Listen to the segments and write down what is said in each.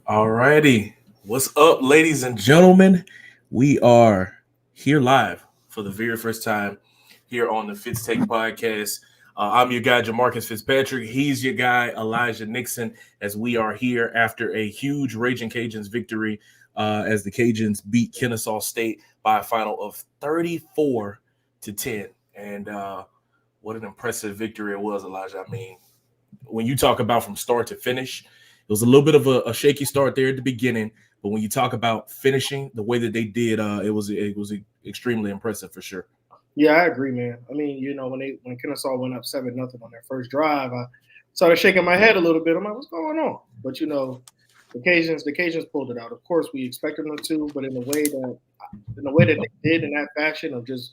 All righty. What's up, ladies and gentlemen? We are here live for the very first time here on the Fitz Tech podcast. I'm your guy, Jamarcus Fitzpatrick. He's your guy, Elijah Nixon, as we are here after a huge Raging Cajuns victory as the Cajuns beat Kennesaw State by a final of 34-10. And what an impressive victory it was, Elijah. I mean, when you talk about from start to finish, it was a little bit of a shaky start there at the beginning, but when you talk about finishing the way that they did, it was extremely impressive for sure. Yeah, I agree, man. I mean, when Kennesaw went up 7-0 on their first drive, I started shaking my head a little bit. I'm like, what's going on? But the Cajuns pulled it out. Of course, we expected them to, but in the way that they did in that fashion of just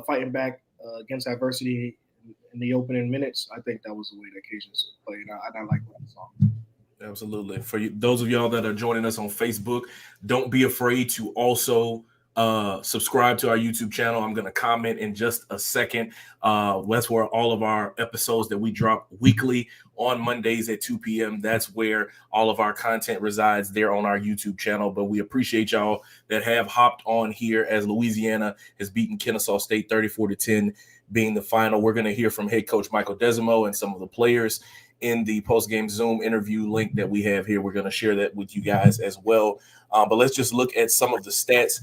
fighting back against adversity in the opening minutes, I think that was the way the Cajuns played. I like what I saw. Absolutely. For you, those of y'all that are joining us on Facebook, don't be afraid to also subscribe to our YouTube channel. I'm going to comment in just a second. That's where all of our episodes that we drop weekly on Mondays at 2 p.m. That's where all of our content resides there on our YouTube channel. But we appreciate y'all that have hopped on here as Louisiana has beaten Kennesaw State 34-10, being the final. We're going to hear from head coach Michael Desimo and some of the players in the post-game Zoom interview link that we have here. We're going to share that with you guys as well. But let's just look at some of the stats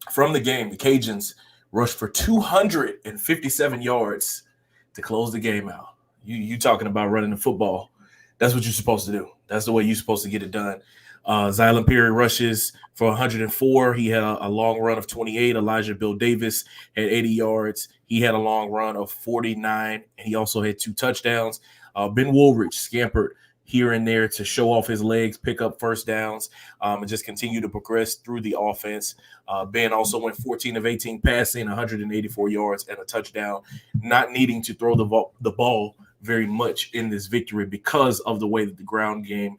from the game. The Cajuns rushed for 257 yards to close the game out. You talking about running the football. That's what you're supposed to do. That's the way you're supposed to get it done. Zylan Perry rushes for 104. He had a long run of 28. Elijah Bill Davis had 80 yards. He had a long run of 49. And he also had 2 touchdowns. Ben Woolridge scampered here and there to show off his legs, pick up first downs, and just continue to progress through the offense. Ben also went 14 of 18 passing, 184 yards and a touchdown, not needing to throw the ball very much in this victory because of the way that the ground game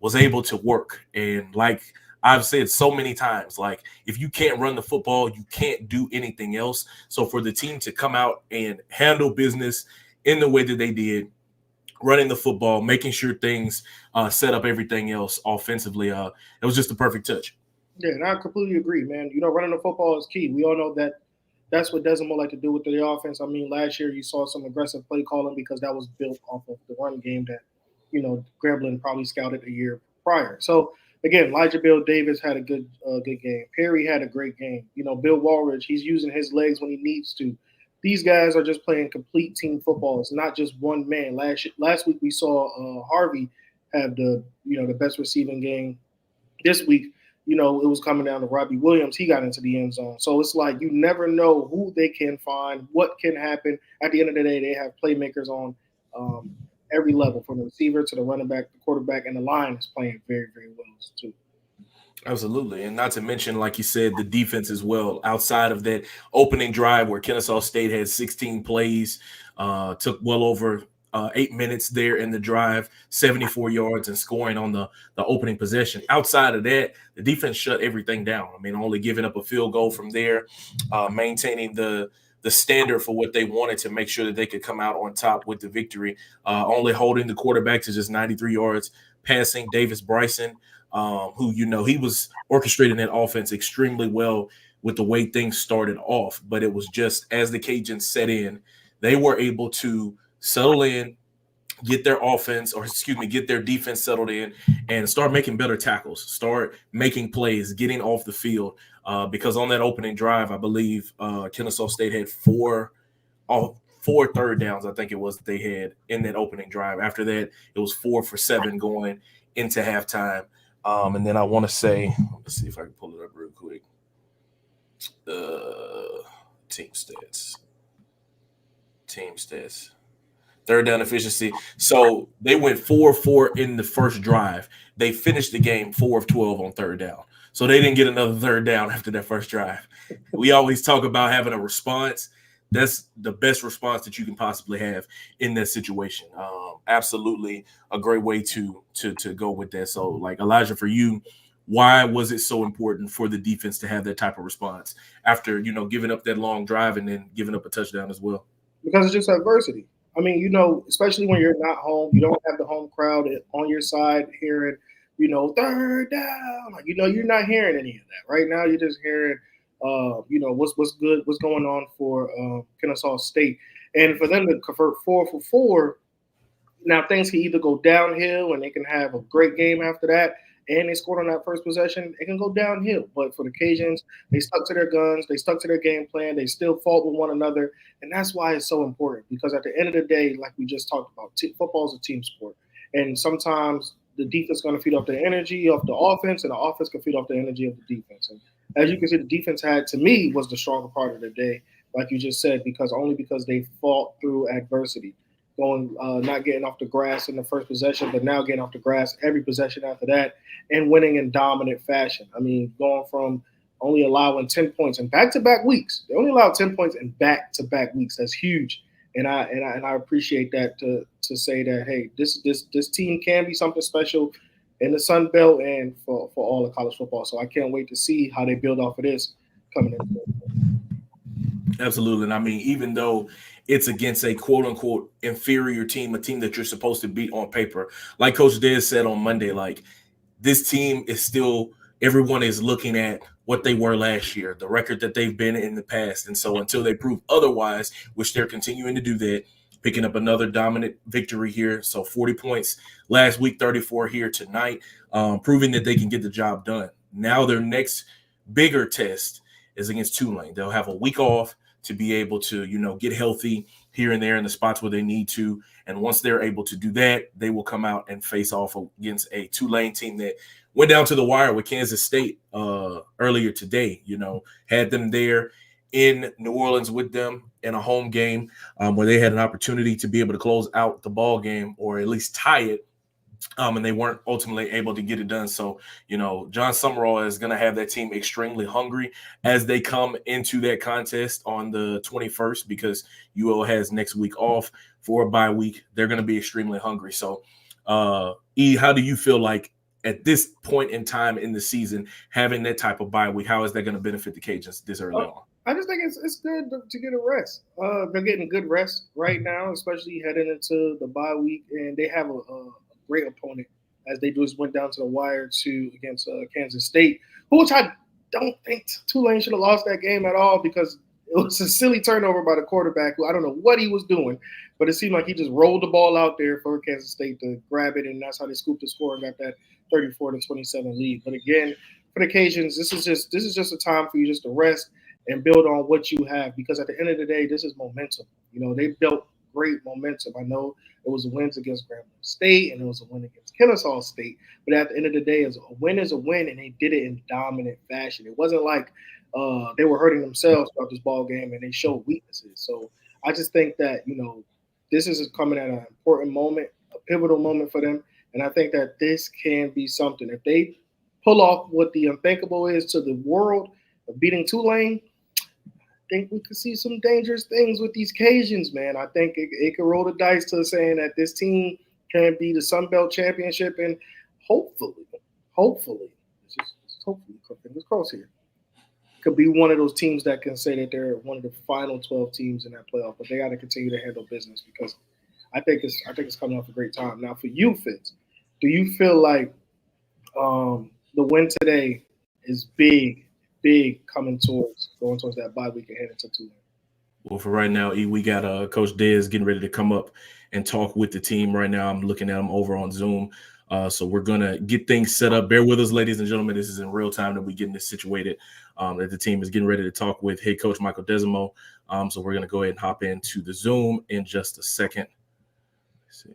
was able to work. And like I've said so many times, like if you can't run the football, you can't do anything else. So for the team to come out and handle business in the way that they did, running the football, making sure things set up everything else offensively. It was just a perfect touch. Yeah, and I completely agree, man. Running the football is key. We all know that that's what Desmond like to do with the offense. I mean, last year you saw some aggressive play calling because that was built off of the run game that, Gremlin probably scouted a year prior. So again, Elijah Bill Davis had a good game. Perry had a great game. Bill Walridge, he's using his legs when he needs to. These guys are just playing complete team football. It's not just one man. Last week we saw Harvey have the best receiving game. This week, it was coming down to Robbie Williams. He got into the end zone. So it's like you never know who they can find, what can happen. At the end of the day, they have playmakers on um, every level, from the receiver to the running back, the quarterback, and the line is playing very, very well too. Absolutely. And not to mention, like you said, the defense as well. Outside of that opening drive where Kennesaw State had 16 plays, took well over 8 minutes there in the drive, 74 yards and scoring on the opening possession. Outside of that, the defense shut everything down. I mean, only giving up a field goal from there, maintaining the standard for what they wanted to make sure that they could come out on top with the victory. Only holding the quarterback to just 93 yards passing. Davis Bryson, who he was orchestrating that offense extremely well with the way things started off. But it was just as the Cajuns set in, they were able to settle in, get their offense, or excuse me, get their defense settled in, and start making better tackles, start making plays, getting off the field. Because on that opening drive, I believe Kennesaw State had four third downs, I think it was, that they had in that opening drive. After that, it was 4 for 7 going into halftime. And then I want to say, let's see if I can pull it up real quick. Team stats. Third down efficiency. So they went 4-4 in the first drive. They finished the game 4 of 12 on third down. So they didn't get another third down after that first drive. We always talk about having a response. That's the best response that you can possibly have in that situation. Absolutely a great way to go with that. So, like, Elijah, for you, why was it so important for the defense to have that type of response after, giving up that long drive and then giving up a touchdown as well? Because it's just adversity. I mean, especially when you're not home, you don't have the home crowd on your side hearing third down. Like, you're not hearing any of that right now. You're just hearing, what's good, what's going on for Kennesaw State, and for them to convert 4 for 4. Now things can either go downhill and they can have a great game after that, and they scored on that first possession. It can go downhill. But for the Cajuns, they stuck to their guns, they stuck to their game plan, they still fought with one another, and that's why it's so important. Because at the end of the day, like we just talked about, football is a team sport, and sometimes the defense is going to feed off the energy of the offense, and the offense can feed off the energy of the defense. And as you can see, the defense to me, was the stronger part of the day, like you just said, because they fought through adversity, going not getting off the grass in the first possession, but now getting off the grass every possession after that, and winning in dominant fashion. I mean, going from only allowing 10 points in back-to-back weeks. They only allowed 10 points in back-to-back weeks. That's huge. And I appreciate that, to say that, hey, this team can be something special in the Sun Belt and for all of college football. So I can't wait to see how they build off of this coming in. Absolutely. And I mean, even though it's against a quote unquote inferior team, a team that you're supposed to beat on paper, like Coach Dez said on Monday, like, this team is still, everyone is looking at what they were last year, the record that they've been in the past. And so until they prove otherwise, which they're continuing to do that, picking up another dominant victory here. So 40 points last week, 34 here tonight, proving that they can get the job done. Now their next bigger test is against Tulane. They'll have a week off to be able to, get healthy here and there in the spots where they need to. And once they're able to do that, they will come out and face off against a Tulane team that went down to the wire with Kansas State earlier today. Had them there in New Orleans with them in a home game where they had an opportunity to be able to close out the ball game or at least tie it. And they weren't ultimately able to get it done. So, John Summerall is going to have that team extremely hungry as they come into that contest on the 21st, because UO has next week off for a bye week. They're going to be extremely hungry. So, E, how do you feel like at this point in time in the season, having that type of bye week, how is that going to benefit the Cajuns this early on? I just think it's good to get a rest. They're getting good rest right now, especially heading into the bye week, and they have a great opponent, as they just went down to the wire against Kansas State, which I don't think Tulane should have lost that game at all, because it was a silly turnover by the quarterback, who I don't know what he was doing, but it seemed like he just rolled the ball out there for Kansas State to grab it, and that's how they scooped the score and got that 34-27 lead. But again, for the Cajuns, this is just a time for you just to rest and build on what you have, because at the end of the day, this is momentum. They built great momentum. I know it was wins against Grambling State and it was a win against Kennesaw State, but at the end of the day, a win is a win, and they did it in dominant fashion. It wasn't like they were hurting themselves throughout this ball game and they showed weaknesses. So I just think that this is coming at an important moment, a pivotal moment for them, and I think that this can be something. If they pull off what the unthinkable is to the world of beating Tulane, think we could see some dangerous things with these Cajuns, man. I think it could roll the dice to saying that this team can be the Sun Belt Championship, and hopefully, hopefully, fingers crossed here, could be one of those teams that can say that they're one of the final 12 teams in that playoff. But they got to continue to handle business, because I think it's coming off a great time. Now, for you, Fitz, do you feel like the win today is big going towards that bye week and heading to Tulane? Well, for right now, E, we got Coach Dez getting ready to come up and talk with the team right now. I'm looking at him over on Zoom. So we're going to get things set up. Bear with us, ladies and gentlemen. This is in real time that we're getting this situated, that the team is getting ready to talk with head coach Michael Desimo. So we're going to go ahead and hop into the Zoom in just a second. Let's see.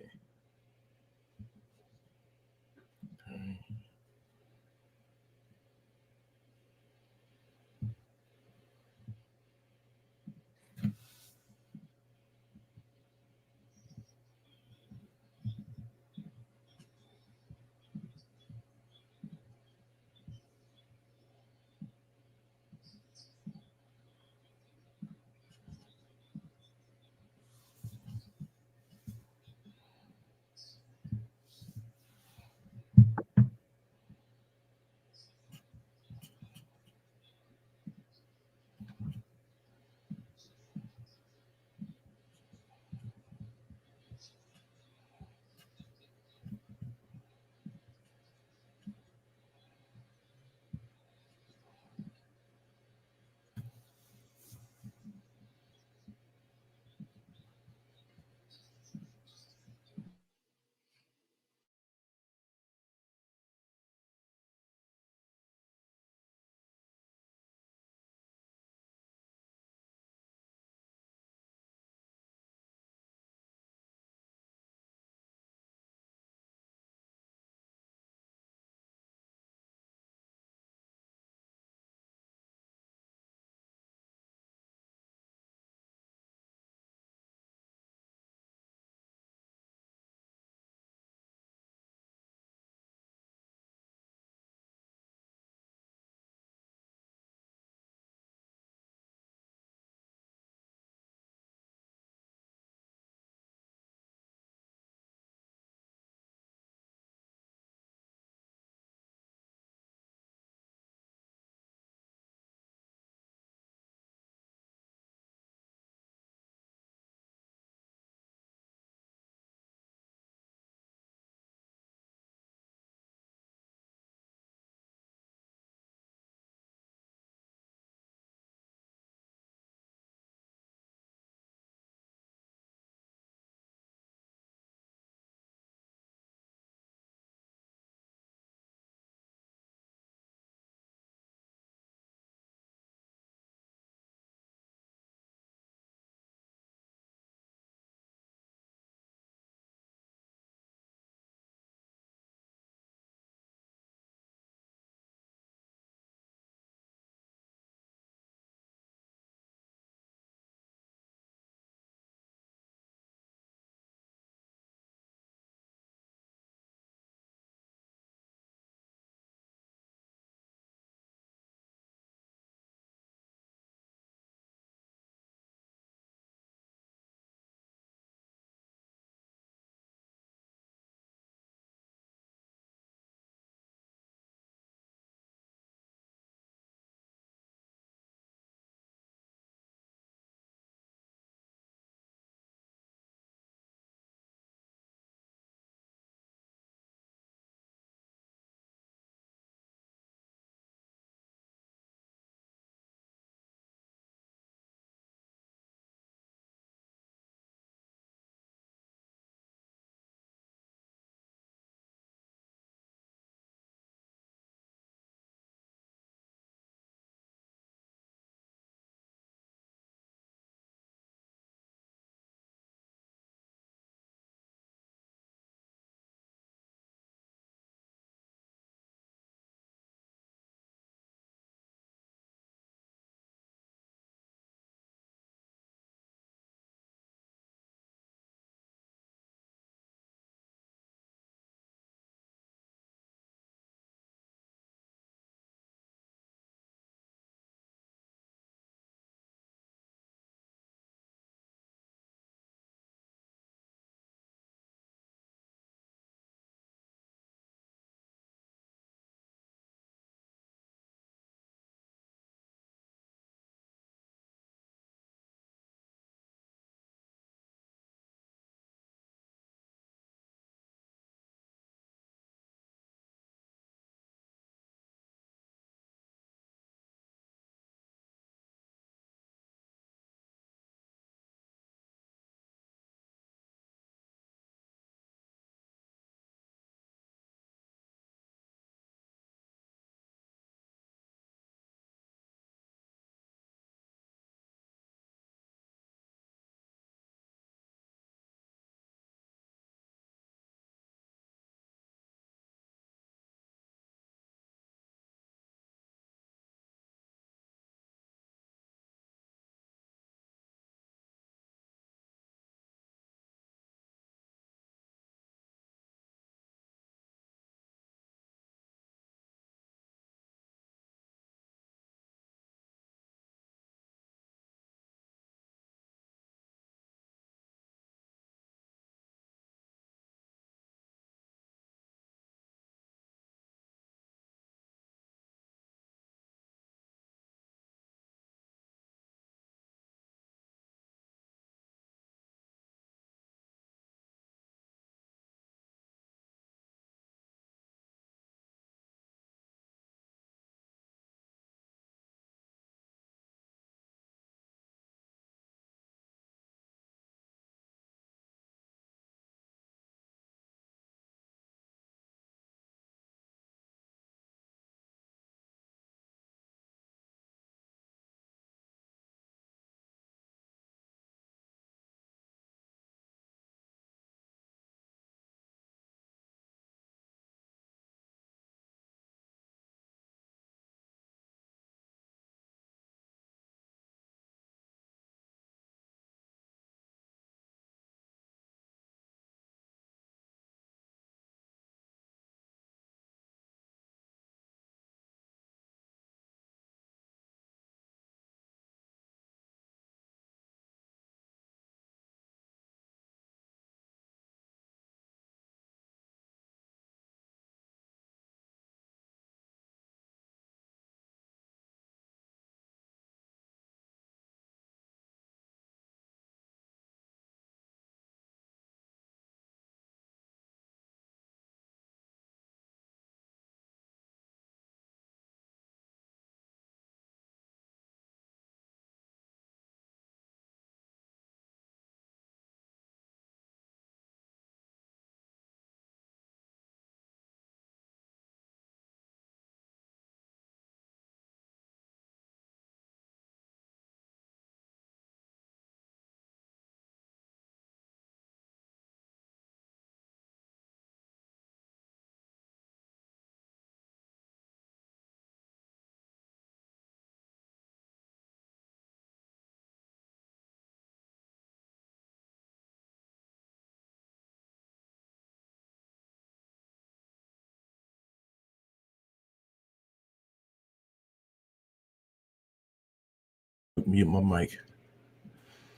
Mute my mic.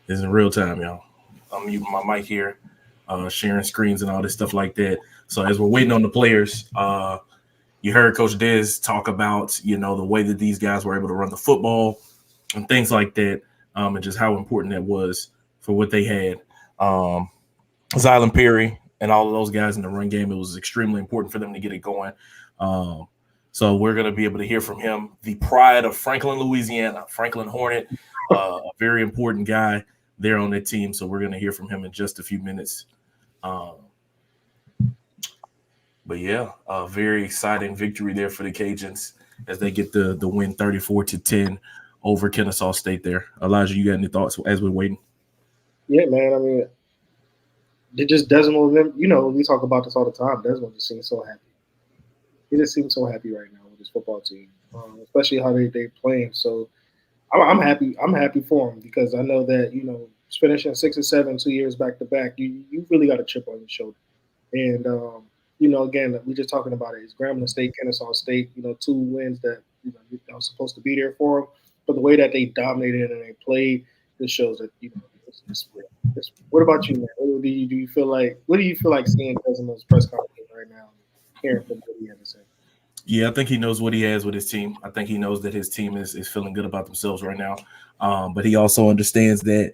It's in real time, y'all. I'm muting my mic here, sharing screens and all this stuff like that. So as we're waiting on the players, you heard Coach Dez talk about the way that these guys were able to run the football and things like that, and just how important that was for what they had. Zylan Perry and all of those guys in the run game, it was extremely important for them to get it going. Um, so we're going to be able to hear from him, the pride of Franklin, Louisiana, Franklin Hornet, a very important guy there on that team. So we're going to hear from him in just a few minutes. Um, but yeah, a very exciting victory there for the Cajuns as they get the win 34-10 over Kennesaw State there. Elijah, you got any thoughts as we're waiting? Yeah, man. I mean, it just Desmond. We talk about this all the time. Desmond just seems so happy. He just seems so happy right now with his football team, especially how they playing. So I'm happy. I'm happy for him because I know that finishing 6 and 7 2 years back to back, you really got a chip on your shoulder. And again, we just talking about it. It's Grambling State, Kennesaw State. Two wins that that was supposed to be there for them. But the way that they dominated and they played, this shows that it's real. What about you, man? Do you feel like? What do you feel like seeing Desmond's press conference right now, hearing from what he had to say? Yeah, I think he knows what he has with his team. I think he knows that his team is feeling good about themselves right now. But he also understands that,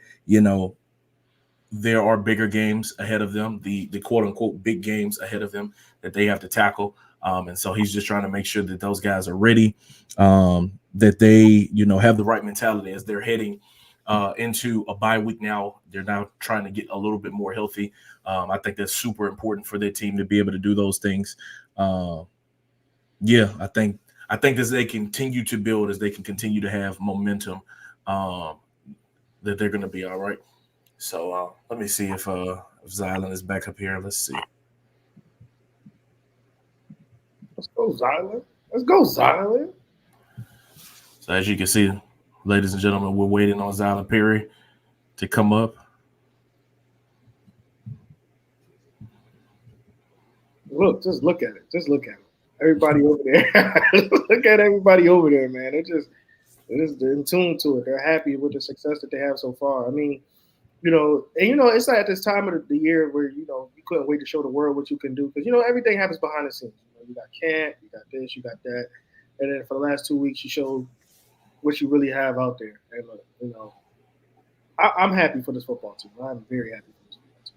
there are bigger games ahead of them, the quote unquote big games ahead of them that they have to tackle. And so he's just trying to make sure that those guys are ready, that they, have the right mentality as they're heading into a bye week now. They're now trying to get a little bit more healthy. I think that's super important for their team to be able to do those things. Yeah, I think as they continue to build, as they can continue to have momentum, um, that they're going to be all right. So let me see if Zylan is back up here. Let's see. Let's go, Zylan. Let's go, Zylan. So as you can see, ladies and gentlemen, we're waiting on Zylan Perry to come up. Just look at it. Just look at it. Everybody over there. Look at everybody over there, man. They're in tune to it. They're happy with the success that they have so far. I mean, it's like at this time of the year where you couldn't wait to show the world what you can do because everything happens behind the scenes. You got camp, you got this, you got that, and then for the last 2 weeks you showed what you really have out there. And I'm happy for this football team. I'm very happy for this football team.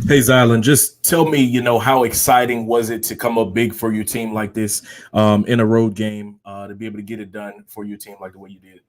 Hey, Zylan, just tell me, how exciting was it to come up big for your team like this in a road game to be able to get it done for your team like the way you did?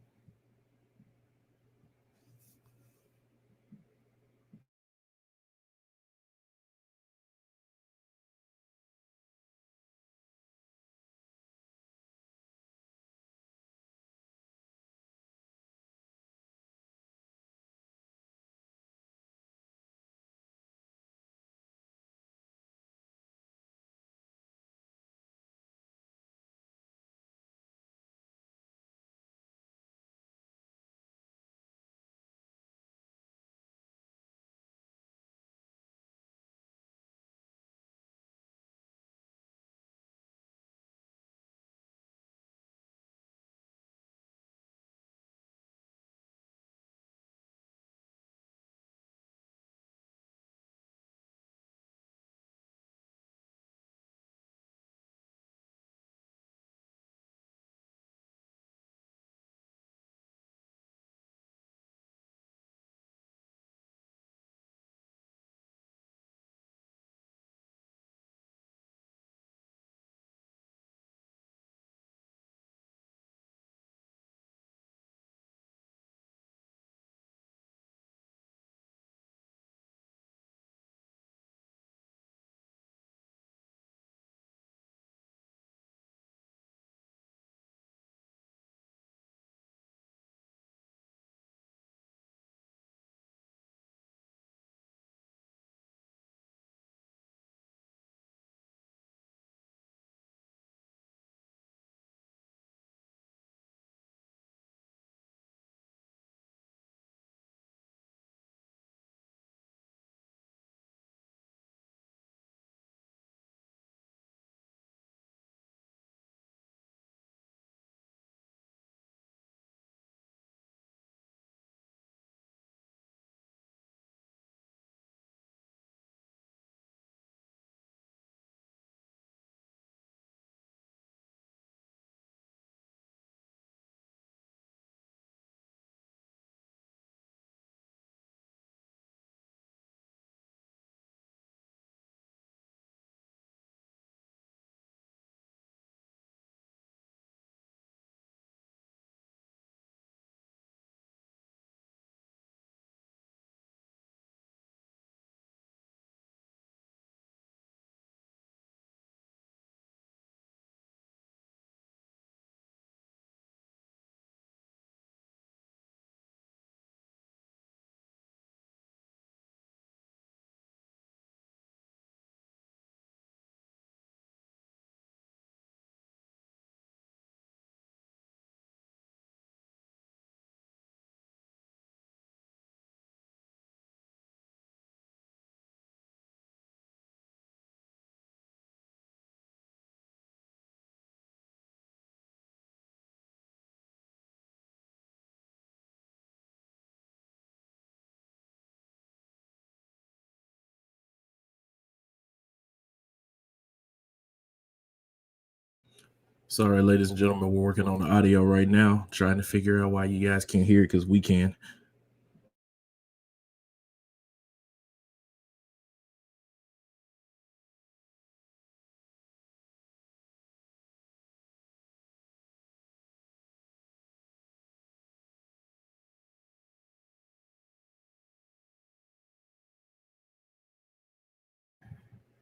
Sorry, ladies and gentlemen, we're working on the audio right now, trying to figure out why you guys can't hear it because we can.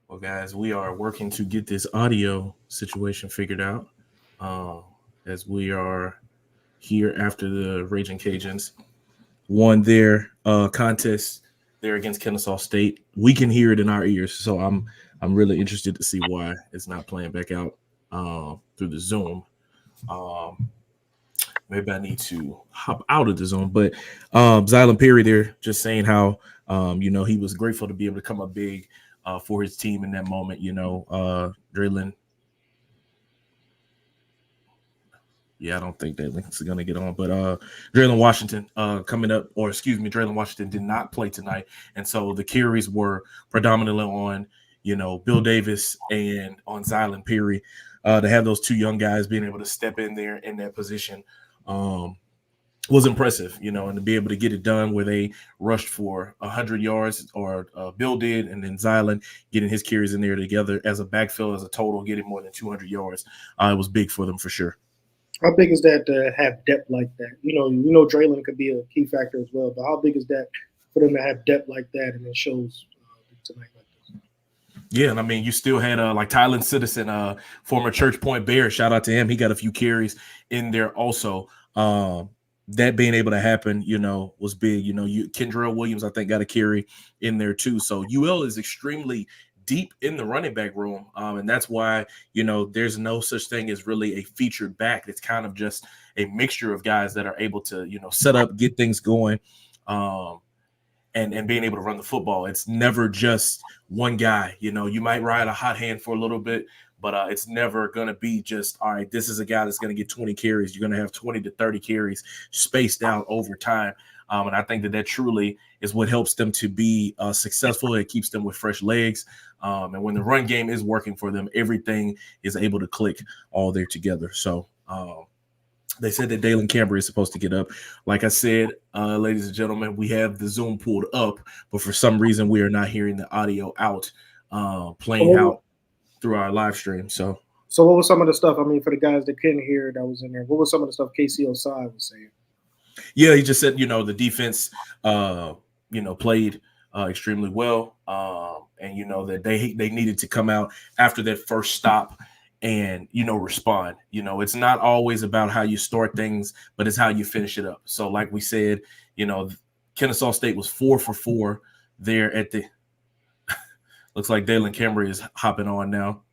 Well, guys, we are working to get this audio situation figured out uh, as we are here after the Raging Cajuns won their contest there against Kennesaw State. We can hear it in our ears, so I'm really interested to see why it's not playing back out through the Zoom. Um, Maybe I need to hop out of the Zoom, but Xylem Perry there just saying how he was grateful to be able to come up big for his team in that moment. Draylen. Yeah, I don't think that link's gonna get on, but Draylen Washington coming up, or excuse me, Draylen Washington did not play tonight, and so the carries were predominantly on Bill Davis and on Xylem Perry to have those two young guys being able to step in there in that position. Um, was impressive, and to be able to get it done where they rushed for 100 yards, or Bill did, and then Zylan getting his carries in there together as a backfield, as a total, getting more than 200 yards. It was big for them for sure. How big is that to have depth like that? Draylon could be a key factor as well, but how big is that for them to have depth like that and it shows tonight like this? Yeah, and I mean, you still had like Tylen Citizen, former Church Point Bear. Shout out to him. He got a few carries in there also. That being able to happen, was big. Kendrell Williams, I think, got a carry in there too. So UL is extremely deep in the running back room, and that's why there's no such thing as really a featured back. It's kind of just a mixture of guys that are able to set up, get things going. And being able to run the football. It's never just one guy. You might ride a hot hand for a little bit, but it's never going to be just, all right, this is a guy that's going to get 20 carries. You're going to have 20 to 30 carries spaced out over time. And I think that truly is what helps them to be successful. It keeps them with fresh legs. And when the run game is working for them, everything is able to click all there together. So, they said that Dalen Cambry is supposed to get up. Like I said, ladies and gentlemen, we have the Zoom pulled up, but for some reason we are not hearing the audio out, playing out through our live stream. So what was some of the stuff? I mean, for the guys that couldn't hear that was in there, what was some of the stuff Casey Osai was saying? Yeah, he just said, the defense, played extremely well, and that they needed to come out after that first stop and respond. It's not always about how you start things, but it's how you finish it up. So like we said, Kennesaw State was 4 for 4 there at the looks like Dalen Cambry is hopping on now.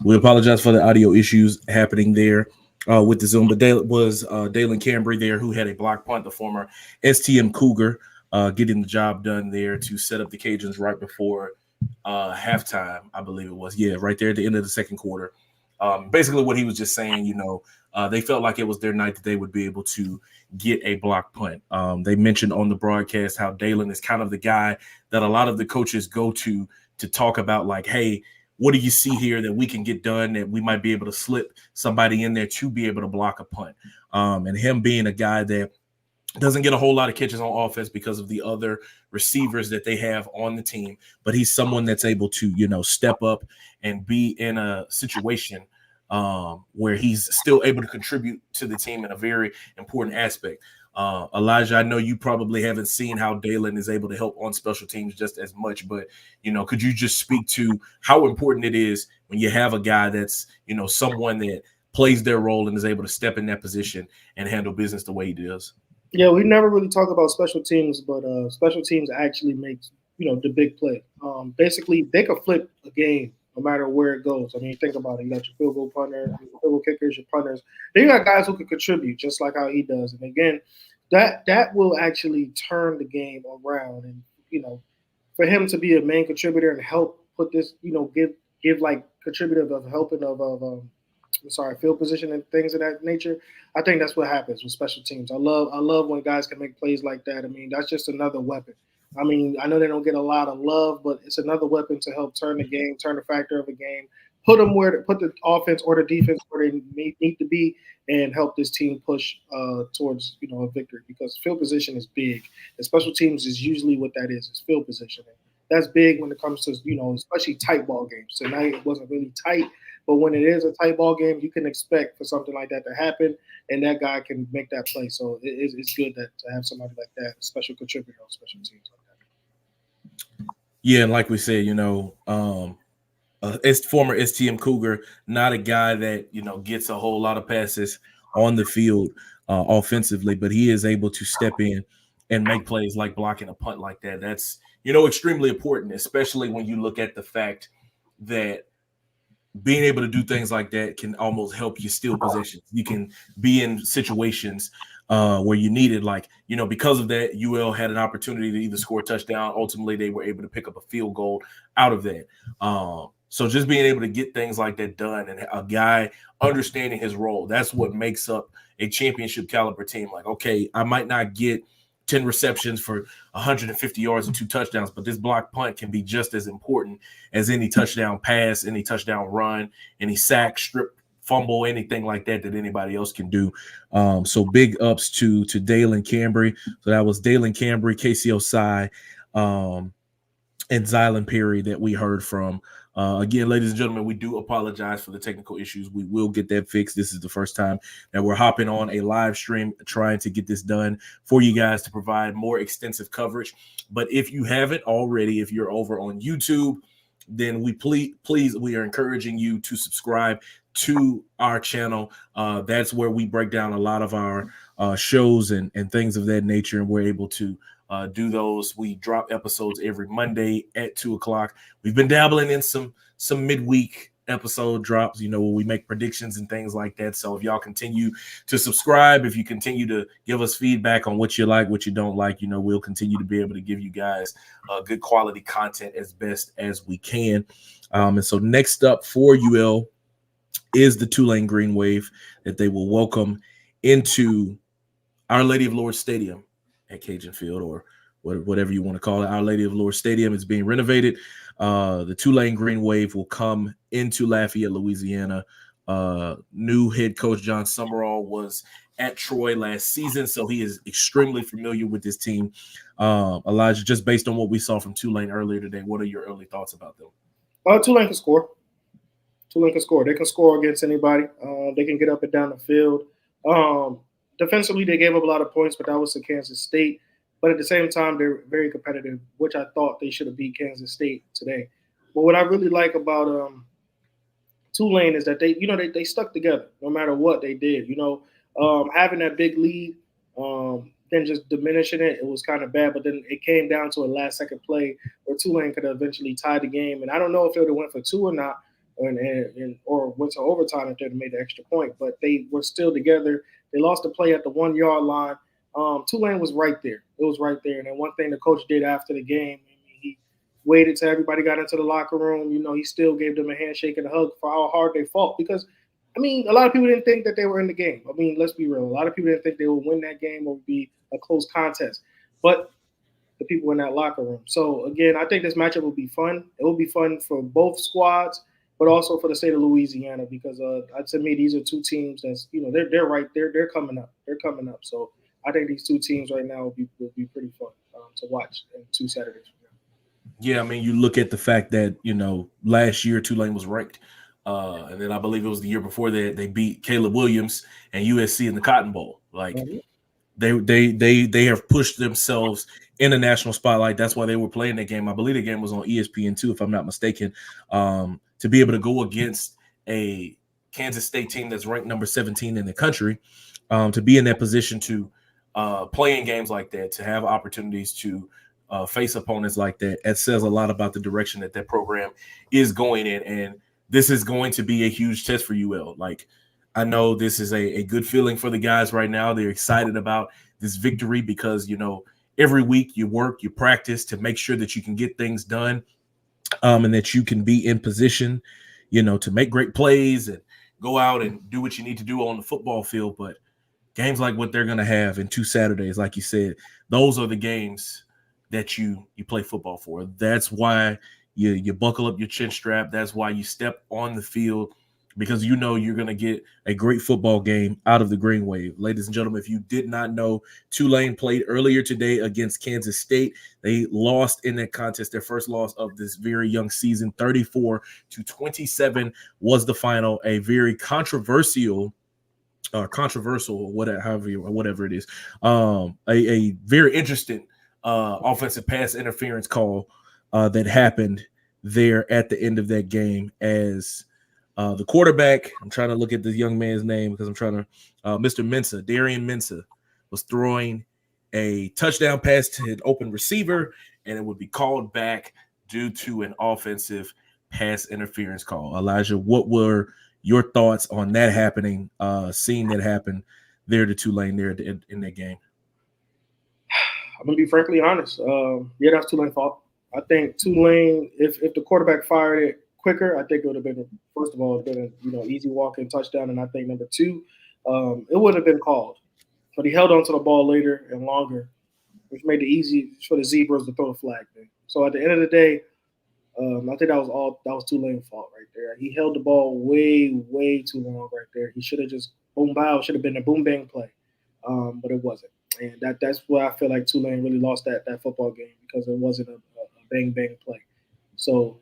We apologize for the audio issues happening there with the Zoom, but was Dalen Cambry there, who had a block punt, the former STM Cougar, getting the job done there to set up the Cajuns right before halftime, I believe it was. Yeah, right there at the end of the second quarter. Basically what he was just saying, they felt like it was their night that they would be able to get a block punt. They mentioned on the broadcast how Dalen is kind of the guy that a lot of the coaches go to talk about, like, hey, what do you see here that we can get done that we might be able to slip somebody in there to be able to block a punt? And him being a guy that doesn't get a whole lot of catches on offense because of the other receivers that they have on the team, but he's someone that's able to, step up and be in a situation where he's still able to contribute to the team in a very important aspect. Elijah, I know you probably haven't seen how Dalen is able to help on special teams just as much, but could you just speak to how important it is when you have a guy that's someone that plays their role and is able to step in that position and handle business the way he does? Yeah, we never really talk about special teams, but special teams actually makes the big play. Basically, they could flip a game no matter where it goes. I mean, think about it. You got your field goal punter, your field goal kickers, your punters. Then you got guys who can contribute just like how he does. And again, that will actually turn the game around. And for him to be a main contributor and help put this, give like contributive of helping I'm sorry, field position and things of that nature. I think that's what happens with special teams. I love when guys can make plays like that. I mean, that's just another weapon. I mean, I know they don't get a lot of love, but it's another weapon to help turn the game, turn the factor of a game, put the offense or the defense where they need to be, and help this team push towards a victory. Because field position is big, and special teams is usually what that is. It's field position. That's big when it comes to especially tight ball games. Tonight it wasn't really tight, but when it is a tight ball game, you can expect for something like that to happen, and that guy can make that play. So it's good to have somebody like that, a special contributor on special teams like that. Yeah, and like we said, former STM Cougar, not a guy that gets a whole lot of passes on the field offensively, but he is able to step in and make plays like blocking a punt like that. That's extremely important, especially when you look at the fact that being able to do things like that can almost help you steal possessions. You can be in situations where you need it, like, because of that, UL had an opportunity to either score a touchdown. Ultimately, they were able to pick up a field goal out of that. So just being able to get things like that done and a guy understanding his role, that's what makes up a championship caliber team. Like, okay, I might not get 10 receptions for 150 yards and 2 touchdowns, but this block punt can be just as important as any touchdown pass, any touchdown run, any sack, strip, fumble, anything like that anybody else can do. So big ups to Dalen Cambry. So that was Dalen Cambry, Casey Osai, and Zylan Perry that we heard from. Again, ladies and gentlemen, we do apologize for the technical issues. We will get that fixed. This is the first time that we're hopping on a live stream trying to get this done for you guys to provide more extensive coverage. But if you haven't already, if you're over on YouTube, then we please we are encouraging you to subscribe to our channel. That's where we break down a lot of our shows and things of that nature, and we're able to do those. We drop episodes every Monday at 2:00. We've been dabbling in some midweek episode drops, where we make predictions and things like that. So if y'all continue to subscribe, if you continue to give us feedback on what you like, what you don't like, we'll continue to be able to give you guys good quality content as best as we can. And so next up for UL is the Tulane Green Wave that they will welcome into Our Lady of Lourdes Stadium at Cajun Field, or whatever you want to call it. Our Lady of Lourdes Stadium is being renovated. The Tulane Green Wave will come into Lafayette, Louisiana. New head coach John Summerall was at Troy last season, so he is extremely familiar with this team. Elijah, just based on what we saw from Tulane earlier today, what are your early thoughts about them? Tulane can score. They can score against anybody. They can get up and down the field. Defensively, they gave up a lot of points, but that was to Kansas State. But at the same time, they're very competitive, which I thought they should have beat Kansas State today. But what I really like about Tulane is that they stuck together no matter what they did. Having that big lead, then just diminishing it, it was kind of bad. But then it came down to a last-second play where Tulane could have eventually tied the game. And I don't know if it would have went for 2 or not, or went to overtime if they'd have made the extra point. But they were still together. They lost the play at the 1-yard line. Tulane was right there. It was right there. And then one thing the coach did after the game, he waited till everybody got into the locker room. He still gave them a handshake and a hug for how hard they fought. Because, a lot of people didn't think that they were in the game. Let's be real. A lot of people didn't think they would win that game or be a close contest. But the people in that locker room. So, again, I think this matchup will be fun. It will be fun for both squads, but also for the state of Louisiana, because to me, these are two teams that's, they're right there. They're coming up. So I think these two teams right now will be pretty fun to watch in 2 Saturdays from now. Yeah, you look at the fact that, last year Tulane was ranked. And then I believe it was the year before that they beat Caleb Williams and USC in the Cotton Bowl. They have pushed themselves in the national spotlight. That's why they were playing the game. I believe the game was on ESPN too, if I'm not mistaken. To be able to go against a Kansas State team that's ranked number 17 in the country, to be in that position to play in games like that, to have opportunities to face opponents like that, it says a lot about the direction that that program is going in. And this is going to be a huge test for UL. Like, I know this is a good feeling for the guys right now. They're excited about this victory because, you know, every week you work, you practice to make sure that you can get things done, and that you can be in position, you know, to make great plays and go out and do what you need to do on the football field. But games like what they're going to have in 2 Saturdays, like you said, those are the games that you play football for. That's why you buckle up your chin strap. That's why you step on the field, because you know you're going to get a great football game out of the Green Wave. Ladies and gentlemen, if you did not know, Tulane played earlier today against Kansas State. They lost in that contest, their first loss of this very young season. 34-27 was the final. A very controversial, whatever it is, a very interesting offensive pass interference call that happened there at the end of that game, as the quarterback, I'm trying to look at this young man's name because I'm trying to, Mr. Mensah, Darian Mensah, was throwing a touchdown pass to an open receiver, and it would be called back due to an offensive pass interference call. Elijah, what were your thoughts on that happening, seeing that happen there to Tulane there in that game? I'm gonna be frankly honest. Yeah, that's Tulane's fault. I think Tulane, if the quarterback fired it quicker, I think it would have been, first of all, been a easy walk-in touchdown, and I think number two, it wouldn't have been called. But he held on to the ball later and longer, which made it easy for the Zebras to throw the flag. Then. So at the end of the day, I think that was Tulane's fault right there. He held the ball way too long right there. He should have just boom bow, should have been a boom bang play, but it wasn't. And that's where I feel like Tulane really lost that football game, because it wasn't a bang bang play. So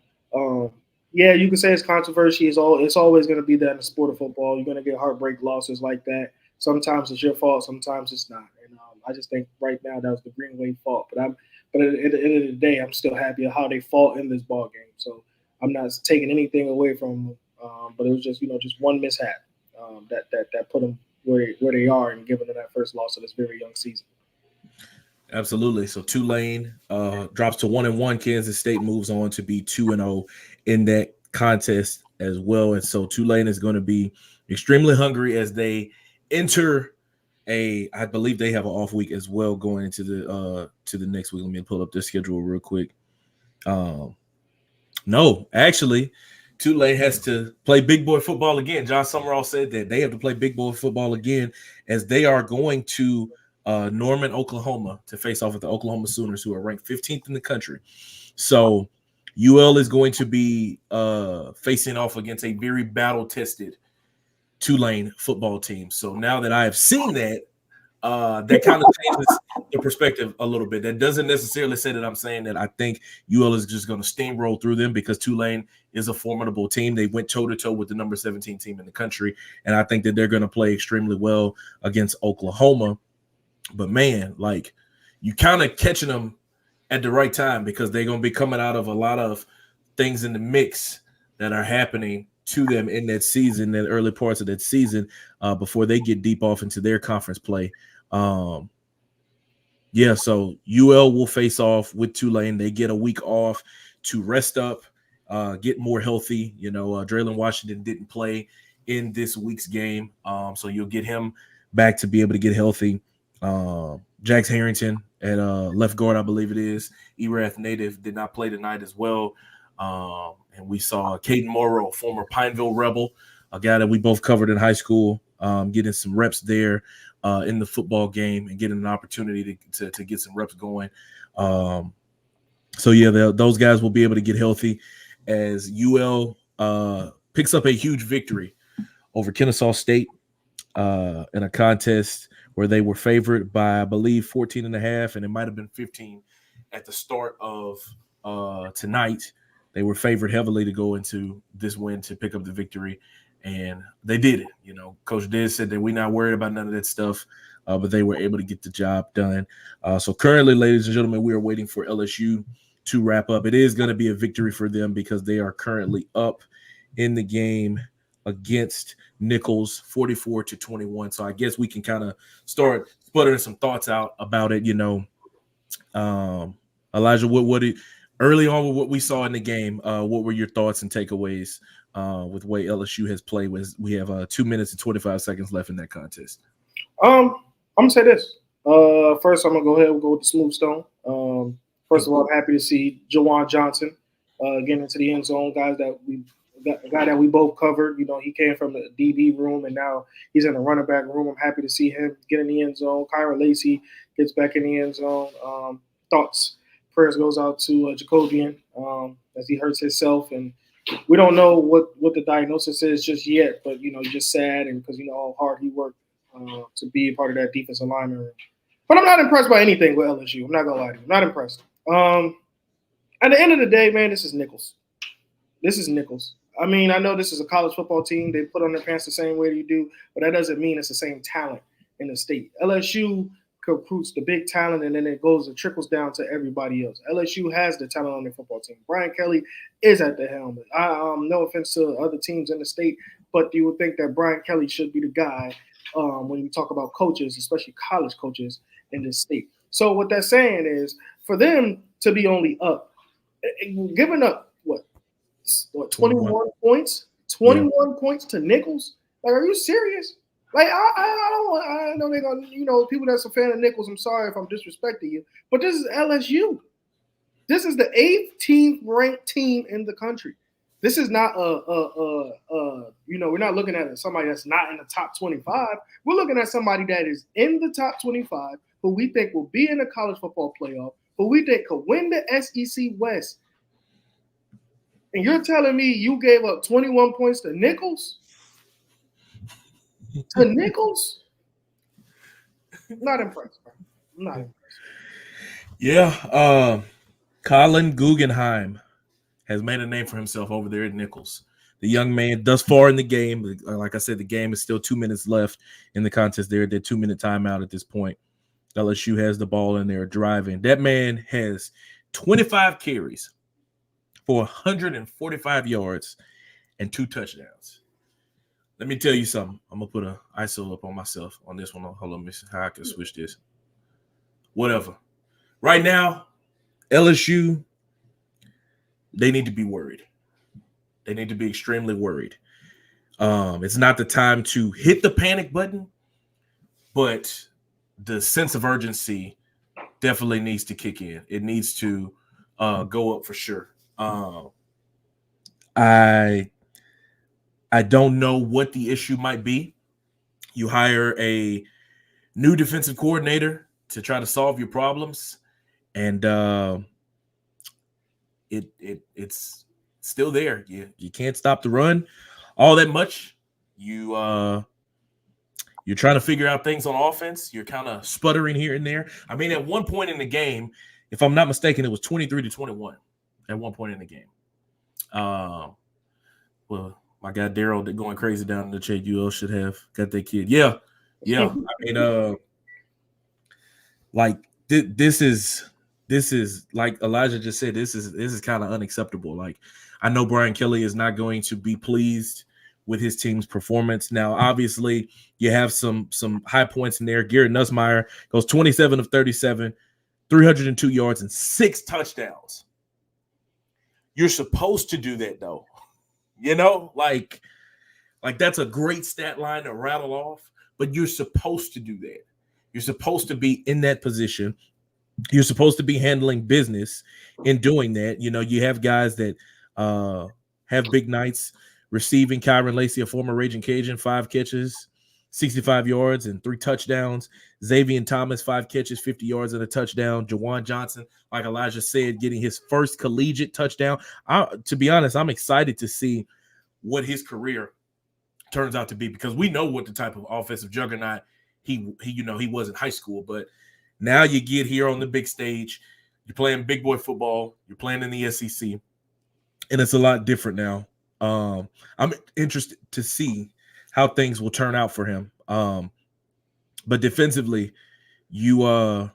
yeah, you can say it's controversy. It's always going to be that in the sport of football. You're going to get heartbreak losses like that. Sometimes it's your fault, sometimes it's not. And I just think right now that was the Green Wave fault. But at the end of the day, I'm still happy at how they fought in this ball game. So I'm not taking anything away from them. But it was just just one mishap that put them where they are and giving them that first loss of this very young season. Absolutely. So Tulane drops to 1-1. Kansas State moves on to be 2-0 in that contest as well. And so Tulane is going to be extremely hungry as they enter I believe they have an off week as well going into the next week. Let me pull up their schedule real quick. No, actually, Tulane has to play big boy football again. John Summerall said that they have to play big boy football again, as they are going to Norman, Oklahoma, to face off with the Oklahoma Sooners, who are ranked 15th in the country. So UL is going to be facing off against a very battle-tested Tulane football team. So now that I have seen that, that kind of changes the perspective a little bit. That doesn't necessarily say that I'm saying that I think UL is just going to steamroll through them, because Tulane is a formidable team. They went toe-to-toe with the number 17 team in the country, and I think that they're going to play extremely well against Oklahoma. But, man, like, you kind of catching them at the right time, because they're going to be coming out of a lot of things in the mix that are happening to them in that season, in the early parts of that season, before they get deep off into their conference play. Yeah, so UL will face off with Tulane. They get a week off to rest up, get more healthy. Draylon Washington didn't play in this week's game, so you'll get him back to be able to get healthy. Jax Harrington at left guard, I believe it is. Erath native did not play tonight as well. And we saw Caden Morrow, former Pineville Rebel, a guy that we both covered in high school, getting some reps there in the football game and getting an opportunity to get some reps going. So, yeah, those guys will be able to get healthy as UL picks up a huge victory over Kennesaw State in a contest where they were favored by, I believe, 14.5, and it might have been 15 at the start of tonight. They were favored heavily to go into this win to pick up the victory, and they did it. Coach Diz said that we're not worried about none of that stuff. but they were able to get the job done. So currently, ladies and gentlemen, we are waiting for LSU to wrap up. It is going to be a victory for them because they are currently up in the game against Nicholls 44-21. So I guess we can kind of start sputtering some thoughts out about it. Elijah, early on with what we saw in the game, what were your thoughts and takeaways with the way LSU has played? We have 2 minutes and 25 seconds left in that contest. I'm gonna say this. First, I'm gonna go ahead and go with the smooth stone. First of all, I'm happy to see Juwan Johnson getting into the end zone. A guy that we both covered. He came from the DB room and now he's in the running back room. I'm happy to see him get in the end zone. Kyron Lacey gets back in the end zone. Prayers goes out to Jacobian as he hurts himself, and we don't know what the diagnosis is just yet. But just sad, and because how hard he worked to be a part of that defensive lineman. But I'm not impressed by anything with LSU. I'm not gonna lie to you. I'm not impressed. At the end of the day, man, this is Nicholls. I mean, I know this is a college football team. They put on their pants the same way you do, but that doesn't mean it's the same talent in the state. LSU recruits the big talent, and then it trickles down to everybody else. LSU has the talent on their football team. Brian Kelly is at the helm. No offense to other teams in the state, but you would think that Brian Kelly should be the guy when you talk about coaches, especially college coaches in this state. So what that's saying is for them to be only giving up what 21 points? 21 points to Nicholls? Like, are you serious? Like, I know they're gonna, people that's a fan of Nicholls, I'm sorry if I'm disrespecting you, but this is LSU. This is the 18th ranked team in the country. This is not we're not looking at somebody that's not in the top 25. We're looking at somebody that is in the top 25, who we think will be in the college football playoff, who we think could win the SEC West. And you're telling me you gave up 21 points to Nicholls? To Nicholls? Not impressed, bro. I'm not impressed. Yeah. Colin Guggenheim has made a name for himself over there at Nicholls. The young man thus far in the game, like I said, the game is still 2 minutes left in the contest. They're at their 2-minute timeout at this point. LSU has the ball and they're driving. That man has 25 carries for 145 yards and 2 touchdowns. Let me tell you something. I'm going to put an ISO up on myself on this one. Hold on, let me see how I can switch this. Whatever. Right now, LSU, they need to be worried. They need to be extremely worried. It's not the time to hit the panic button, but the sense of urgency definitely needs to kick in. It needs to go up for sure. I don't know what the issue might be. You hire a new defensive coordinator to try to solve your problems, and it's still there. You can't stop the run all that much. You're trying to figure out things on offense. You're kind of sputtering here and there. I mean, at one point in the game, if I'm not mistaken, it was 23-21 at one point in the game. Well, my guy Daryl going crazy down in the chat. UL should have got that kid. Yeah. I mean, like this is like Elijah just said. This is kind of unacceptable. Like, I know Brian Kelly is not going to be pleased with his team's performance. Now, obviously, you have some high points in there. Garrett Nussmeier goes 27 of 37, 302 yards, and 6 touchdowns. You're supposed to do that, though. Like that's a great stat line to rattle off, but you're supposed to do that. You're supposed to be in that position. You're supposed to be handling business in doing that. You have guys that have big nights. Receiving, Kyron Lacey, a former Raging Cajun, 5 catches, 65 yards, and 3 touchdowns. Xavier Thomas, 5 catches, 50 yards, and a touchdown. Juwan Johnson, like Elijah said, getting his first collegiate touchdown. To be honest, I'm excited to see what his career turns out to be, because we know what the type of offensive juggernaut he was in high school. But now you get here on the big stage. You're playing big boy football. You're playing in the SEC, and it's a lot different now. I'm interested to see how things will turn out for him. But defensively, you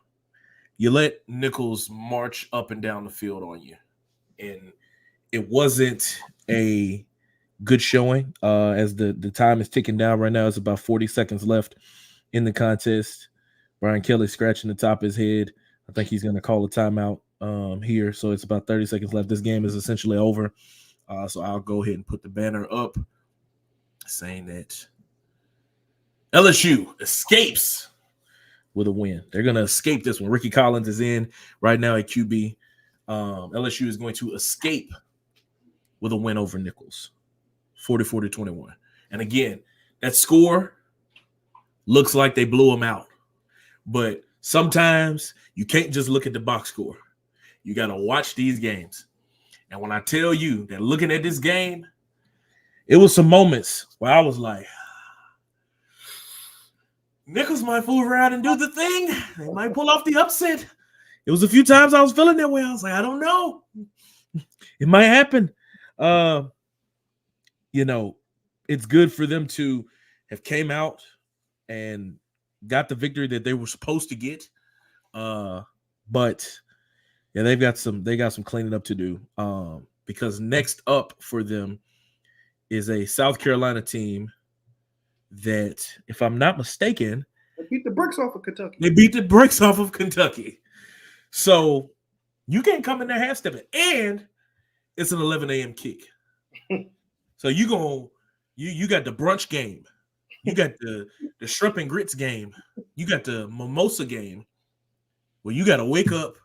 you let Nicholls march up and down the field on you, and it wasn't a good showing. As the time is ticking down right now, it's about 40 seconds left in the contest. Brian Kelly scratching the top of his head. I think he's going to call a timeout here. So it's about 30 seconds left. This game is essentially over. So I'll go ahead and put the banner up saying that LSU escapes with a win. They're going to escape this one. Ricky Collins is in right now at QB. LSU is going to escape with a win over Nicholls, 44-21. And again, that score looks like they blew them out. But sometimes you can't just look at the box score. You got to watch these games. And when I tell you that looking at this game, it was some moments where I was like, Nicholls might fool around and do the thing. They might pull off the upset. It was a few times I was feeling that way. I was like, I don't know. It might happen. It's good for them to have came out and got the victory that they were supposed to get. But yeah, they got some cleaning up to do. Because next up for them is a South Carolina team that, if I'm not mistaken, they beat the bricks off of Kentucky. They beat the bricks off of Kentucky. So you can't come in there half stepping. And it's an 11 a.m. kick. So you got the brunch game. You got the shrimp and grits game. You got the mimosa game where you got to wake up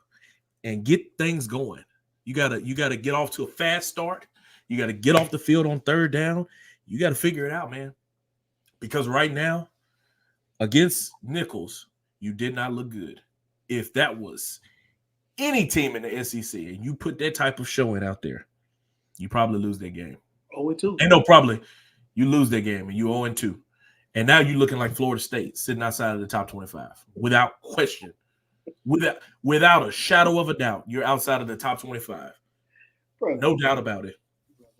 and get things going. You got to get off to a fast start. You got to get off the field on third down. You got to figure it out, man. Because right now, against Nicholls, you did not look good. If that was any team in the SEC and you put that type of showing out there, you probably lose that game. 0-2. Ain't no probably. You lose that game and you 0-2. And now you're looking like Florida State, sitting outside of the top 25. Without question. Without a shadow of a doubt, you're outside of the top 25. Bro, no doubt about it.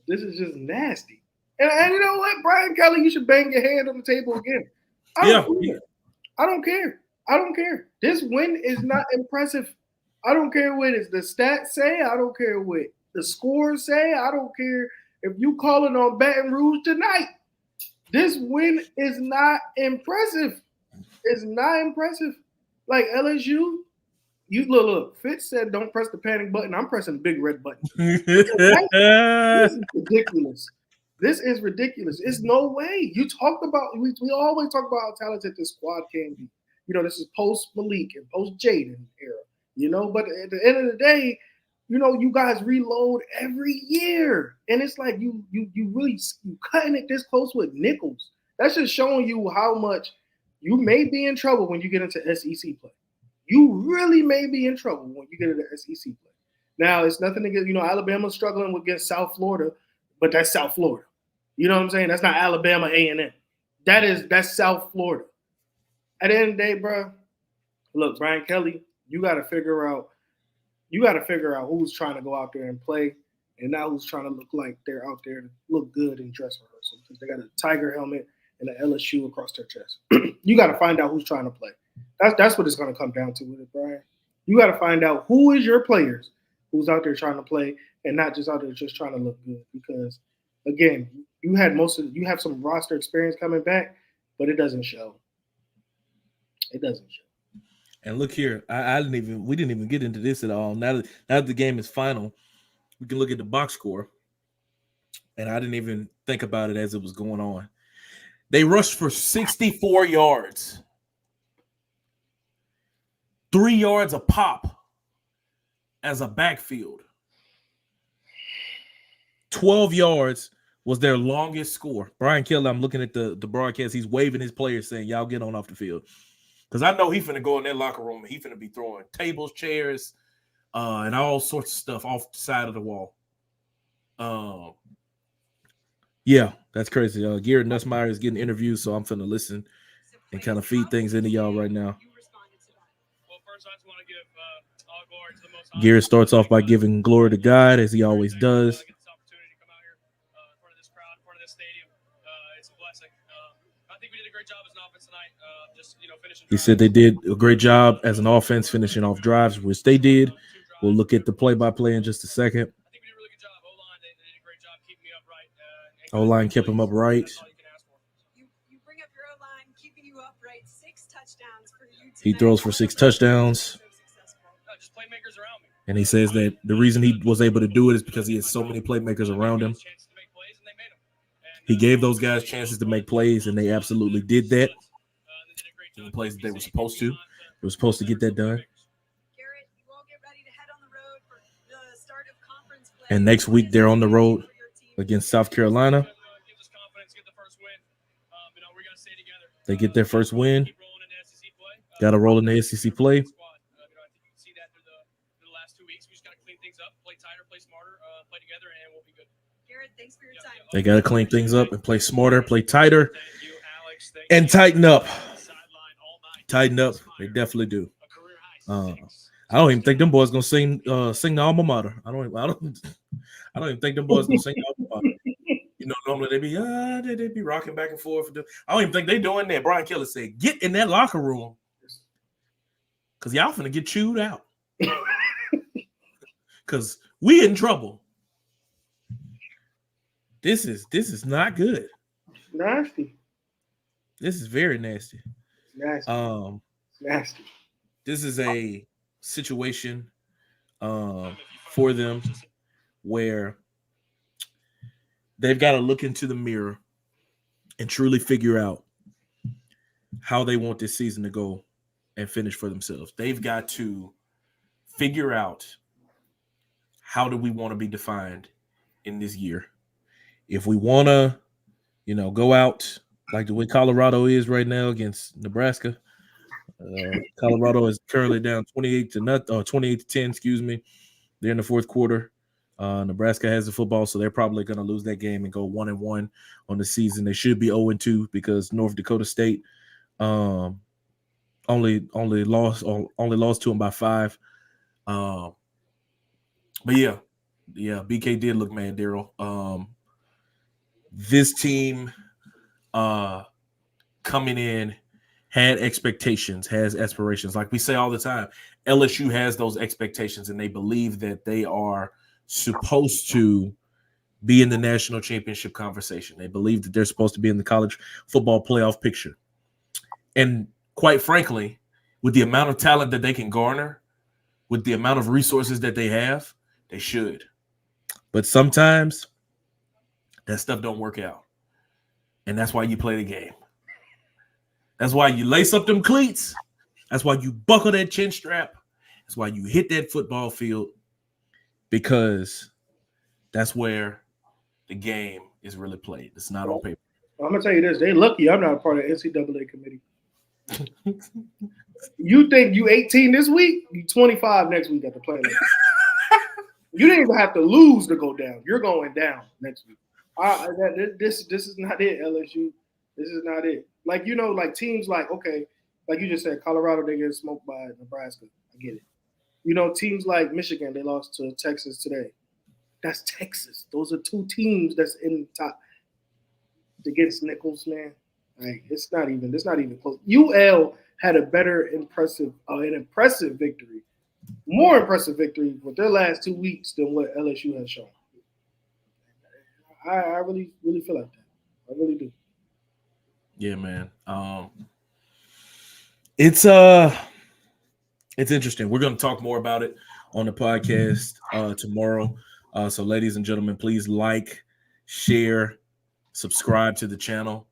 This is just nasty. And you know what, Brian Kelly, you should bang your hand on the table again. I don't care. This win is not impressive. I don't care what the stats say. I don't care what the scores say. I don't care if you calling on Baton Rouge tonight. This win is not impressive. It's not impressive. Like LSU, you look. Fitz said, "Don't press the panic button." I'm pressing the big red button. This is ridiculous. This is ridiculous. It's no way. You talked about we always talk about how talented this squad can be. This is post Malik and post Jaden era. But at the end of the day, you guys reload every year, and it's like you really cutting it this close with Nicholls. That's just showing you how much you may be in trouble when you get into SEC play. You really may be in trouble when you get into SEC play. Now, it's nothing against, Alabama's struggling against South Florida, but that's South Florida. You know what I'm saying? That's not Alabama A&M. That's South Florida. At the end of the day, bro, look, Brian Kelly, you got to figure out who's trying to go out there and play and not who's trying to look like they're out there to look good in dress rehearsal because they got a Tiger helmet and an LSU across their chest. You got to find out who's trying to play. That's what it's going to come down to with it, Brian. You got to find out who is your players who's out there trying to play and not just out there just trying to look good. Because again, you have some roster experience coming back, but it doesn't show. It doesn't show. And look here, we didn't even get into this at all. Now that the game is final, we can look at the box score. And I didn't even think about it as it was going on. They rushed for 64 yards. 3 yards a pop as a backfield. 12 yards was their longest score. Brian Kelly, I'm looking at the broadcast. He's waving his players saying, y'all get on off the field. Because I know he's finna go in that locker room and he's finna be throwing tables, chairs, and all sorts of stuff off the side of the wall. Yeah, that's crazy. Garrett Nussmeier is getting interviewed, so I'm finna listen and kind of feed things into y'all right now. Garrett starts off by giving glory to God, as he always does. He said they did a great job as an offense finishing off drives, which they did. We'll look at the play-by-play in just a second. O-line kept him upright. He throws for 6 touchdowns. And he says that the reason he was able to do it is because he had so many playmakers around him. He gave those guys chances to make plays, and they absolutely did that. In the plays that they were supposed to. They were supposed to get that done. And next week, they're on the road against South Carolina. They get their first win. Got to roll in the SEC play. They got to clean things up and play smarter, play tighter, and tighten up. Tighten up. They definitely do. I don't even think them boys gonna sing the alma mater. I don't even think them boys gonna sing the alma mater. You know, normally they be rocking back and forth. I don't even think they doing that. Brian Kelly said, "Get in that locker room, cause y'all finna get chewed out, cause we in trouble. This is not good. Nasty. This is very nasty. Nasty. Nasty. This is a situation for them where they've got to look into the mirror and truly figure out how they want this season to go and finish for themselves. They've got to figure out how do we want to be defined in this year. If we want to, go out like the way Colorado is right now against Nebraska. Colorado is currently down 28-10, excuse me. They're in the fourth quarter. Nebraska has the football, so they're probably going to lose that game and go 1-1 on the season. They should be 0-2 because North Dakota State only lost to them by 5. But yeah, BK did look mad, Daryl. This team coming in had expectations, has aspirations. Like we say all the time, LSU has those expectations, and they believe that they are supposed to be in the national championship conversation. They believe that they're supposed to be in the college football playoff picture. And quite frankly, with the amount of talent that they can garner, with the amount of resources that they have, they should. But sometimes that stuff don't work out. And that's why you play the game. That's why you lace up them cleats. That's why you buckle that chin strap. That's why you hit that football field, because that's where the game is really played. It's not on paper. I'm going to tell you this. They lucky I'm not a part of the NCAA committee. You think you 18 this week? You 25 next week at the playoff. You didn't even have to lose to go down. You're going down next week. This is not it, LSU. This is not it. Like, like teams like you just said, Colorado, they get smoked by Nebraska. I get it. Teams like Michigan, they lost to Texas today. That's Texas. Those are two teams that's in the top. Against Nicholls, man. Like, it's not even close. UL had a better impressive victory, more impressive victory with their last 2 weeks than what LSU has shown. I really, really feel like that. I really do. Yeah, man. It's interesting. We're going to talk more about it on the podcast tomorrow. So, ladies and gentlemen, please like, share, subscribe to the channel.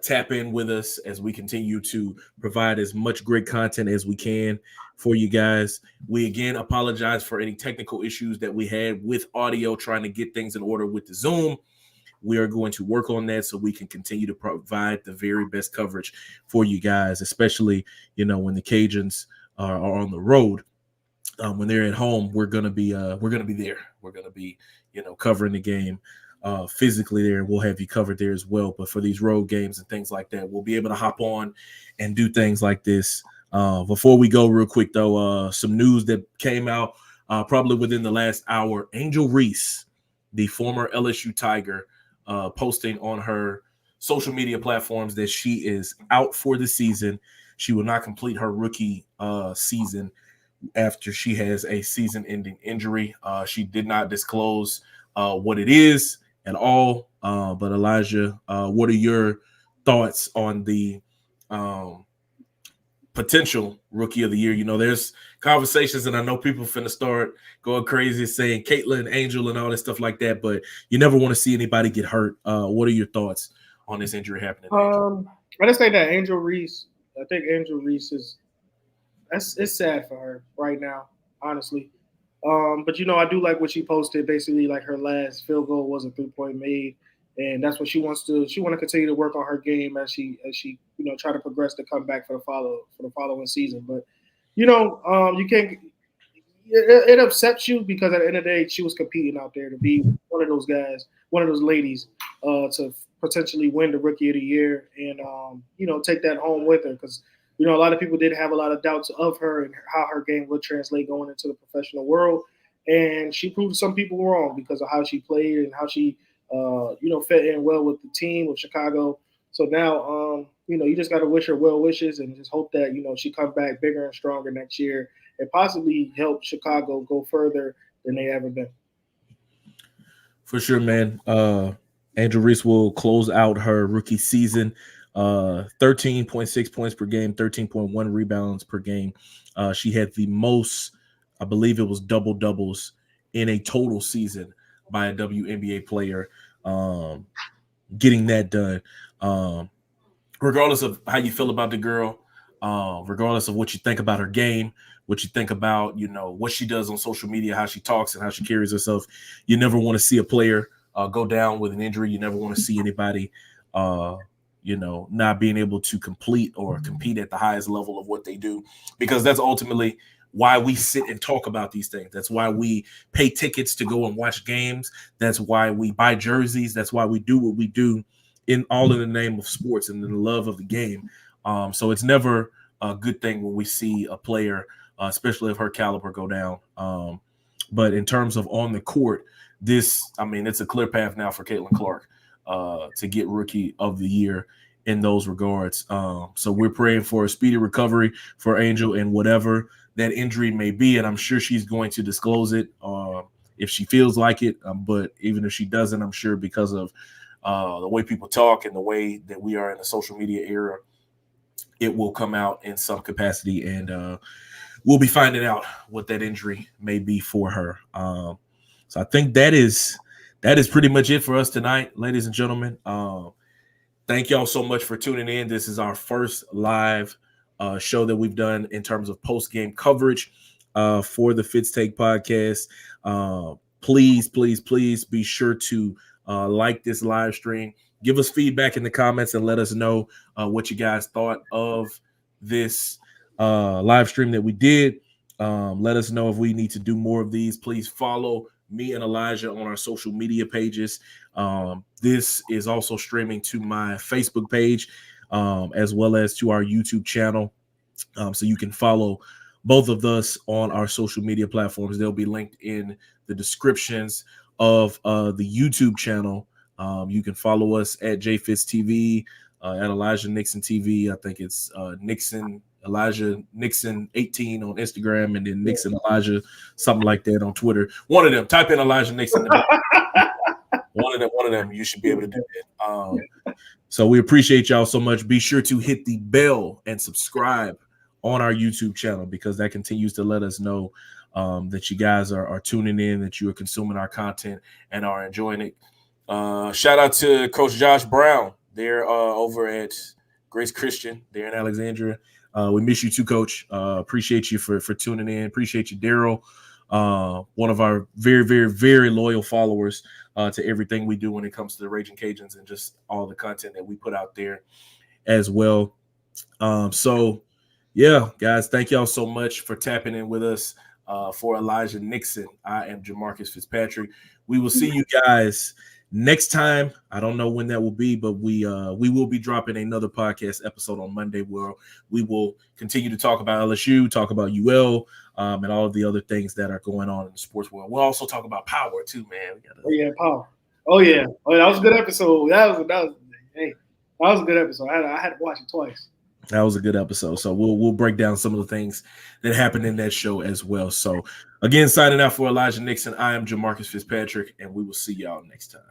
Tap in with us as we continue to provide as much great content as we can for you guys. We again apologize for any technical issues that we had with audio, trying to get things in order with the Zoom. We are going to work on that so we can continue to provide the very best coverage for you guys, especially, when the Cajuns are on the road. When they're at home, we're gonna be there. We're gonna be, covering the game physically there. We'll have you covered there as well. But for these road games and things like that, we'll be able to hop on and do things like this. Before we go, real quick though, some news that came out probably within the last hour. Angel Reese, the former LSU Tiger, posting on her social media platforms that she is out for the season. she will not complete her rookie season after she has a season-ending injury. She did not disclose what it is at all. But Elijah, what are your thoughts on the potential rookie of the year? You know, there's conversations, and I know people finna start going crazy saying Caitlin, Angel, and all this stuff like that, but you never want to see anybody get hurt. What are your thoughts on this injury happening? I just think that Angel Reese, I think Angel Reese it's sad for her right now, honestly. But I do like what she posted. Basically, like her last field goal was a 3-point made, and that's what she wants to. She want to continue to work on her game as she try to progress to come back for the following season. But you can't. It upsets you because at the end of the day, she was competing out there to be one of those guys, one of those ladies, to potentially win the Rookie of the Year and take that home with her because. A lot of people did have a lot of doubts of her and how her game would translate going into the professional world. And she proved some people wrong because of how she played and how she, fit in well with the team of Chicago. So now, you just got to wish her well wishes and just hope that, she comes back bigger and stronger next year and possibly help Chicago go further than they ever been. For sure, man. Angel Reese will close out her rookie season. 13.6 points per game, 13.1 rebounds per game. She had the most, I believe it was double doubles in a total season by a WNBA player. Getting that done. Regardless of how you feel about the girl, regardless of what you think about her game, what you think about, what she does on social media, how she talks and how she carries herself, you never want to see a player go down with an injury. You never want to see anybody not being able to complete or compete at the highest level of what they do, because that's ultimately why we sit and talk about these things. That's why we pay tickets to go and watch games. That's why we buy jerseys. That's why we do what we do in the name of sports and in the love of the game. So it's never a good thing when we see a player, especially of her caliber, go down. But in terms of on the court, it's a clear path now for Caitlin Clark to get Rookie of the Year in those regards. So we're praying for a speedy recovery for Angel and whatever that injury may be. And I'm sure she's going to disclose it if she feels like it. But even if she doesn't, I'm sure because of the way people talk and the way that we are in the social media era, it will come out in some capacity. And we'll be finding out what that injury may be for her. So I think that is pretty much it for us tonight, ladies and gentlemen. Thank y'all so much for tuning in. This is our first live show that we've done in terms of post-game coverage for the Fitz Take podcast. Please be sure to like this live stream. Give us feedback in the comments and let us know what you guys thought of this live stream that we did. Let us know if we need to do more of these. Please follow me and Elijah on our social media pages. This is also streaming to my Facebook page as well as to our YouTube channel. So you can follow both of us on our social media platforms. They'll be linked in the descriptions of the YouTube channel. You can follow us at JFitz TV, at Elijah Nixon TV. I think it's Elijah Nixon 18 on Instagram, and then Nixon Elijah something like that on Twitter. One of them. Type in Elijah Nixon. One of them. You should be able to do that. So we appreciate y'all so much. Be sure to hit the bell and subscribe on our YouTube channel, because that continues to let us know that you guys are tuning in, that you are consuming our content and are enjoying it. Shout out to Coach Josh Brown. They're over at Grace Christian. They're in Alexandria. We miss you too, Coach. Appreciate you for tuning in. Appreciate you, Daryl. One of our very, very, very loyal followers to everything we do when it comes to the Raging Cajuns and just all the content that we put out there as well. So, yeah, guys, thank y'all so much for tapping in with us. For Elijah Nixon, I am Jamarcus Fitzpatrick. We will see you guys next time. I don't know when that will be, but we will be dropping another podcast episode on Monday where we will continue to talk about LSU, talk about UL, and all of the other things that are going on in the sports world. We'll also talk about power too, man. Power. Oh yeah, that was a good episode. That was a good episode. I had to watch it twice. That was a good episode. So we'll break down some of the things that happened in that show as well. So again, signing out for Elijah Nixon, I am Jamarcus Fitzpatrick, and we will see y'all next time.